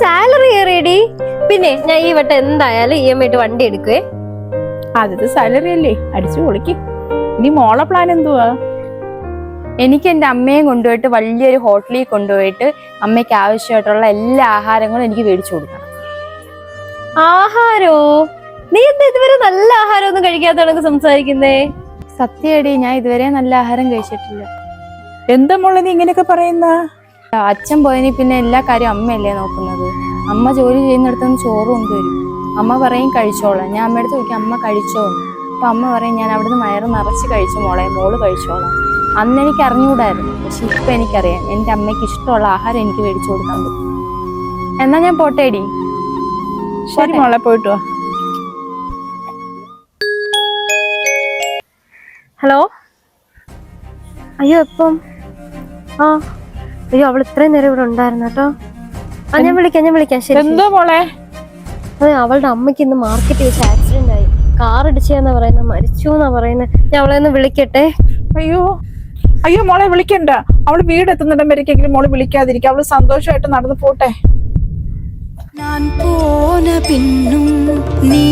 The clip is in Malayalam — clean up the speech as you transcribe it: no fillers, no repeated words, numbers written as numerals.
സാലറി ഏറിയടി. പിന്നെ ഞാൻ ഈ വട്ടം എന്തായാലും EMI ഇട്ട് വണ്ടി എടുക്കുവേ. ആദ്യത്തെ സാലറി അല്ലേ, അടിച്ചു പൊളിക്ക്. ഇനി മോളെ പ്ലാൻ എന്തുവാ? എനിക്ക് എൻ്റെ അമ്മയെ കൊണ്ടുപോയിട്ട് വലിയൊരു ഹോട്ടലിൽ കൊണ്ടുപോയിട്ട് അമ്മയ്ക്ക് ആവശ്യമായിട്ടുള്ള എല്ലാ ആഹാരങ്ങളും എനിക്ക് മേടിച്ചു കൊടുക്കണം. ആഹാരോ? നീ എന്താ ഇതുവരെ നല്ല ആഹാരം ഒന്നും കഴിക്കാത്തവണക്ക് സംസാരിക്കുന്നേ? സത്യടി, ഞാൻ ഇതുവരെ നല്ല ആഹാരം കഴിച്ചിട്ടില്ല. എന്താ മോളെ നീ ഇങ്ങനെയൊക്കെ പറയുന്ന? അച്ഛൻ പോയതിന് പിന്നെ എല്ലാ കാര്യവും അമ്മയല്ലേ നോക്കുന്നത്. അമ്മ ജോലി ചെയ്യുന്നിടത്തുനിന്ന് ചോറ് കൊണ്ടുവരും. അമ്മ പറയും കഴിച്ചോളാം. ഞാൻ അമ്മയുടെ ചോദിക്കും അമ്മ കഴിച്ചോന്ന്. അപ്പൊ അമ്മ പറയും ഞാൻ അവിടുന്ന് വയറ് നിറച്ച് കഴിച്ചു മോള് കഴിച്ചോളാം. അന്ന് എനിക്ക് അറിഞ്ഞുകൂടായിരുന്നു, പക്ഷെ ഇപ്പൊ എനിക്കറിയാം എൻ്റെ അമ്മയ്ക്ക് ഇഷ്ടമുള്ള ആഹാരം എനിക്ക് മേടിച്ചു കൊടുക്കാൻ പറ്റും. എന്നാ ഞാൻ പോട്ടേടി. ശരി മോളെ, പോയിട്ട് വാ. ഹലോ. അയ്യോ എപ്പം? അയ്യോ അവൾ ഇത്രയും നേരം ഇവിടെ ഉണ്ടായിരുന്നു കേട്ടോ. ഞാൻ വിളിക്കാം. ശരി. എന്തോ മോളെ? അതെ, അവളുടെ അമ്മയ്ക്ക് ഇന്ന് മാർക്കറ്റ് വെച്ച് ആക്സിഡന്റ് ആയി. കാർ ഇടിച്ചാന്നാ പറയുന്നത്, മരിച്ചു എന്നാ പറയുന്നത്. ഞാൻ അവളെ ഒന്ന് വിളിക്കട്ടെ. അയ്യോ മോളെ വിളിക്കണ്ട. അവള് വീടെത്തുന്നിടം വരയ്ക്കെങ്കിലും മോള് വിളിക്കാതിരിക്കും. അവള് സന്തോഷമായിട്ട് നടന്നു പോട്ടെ. ഞാൻ പോന പിന്നും നീ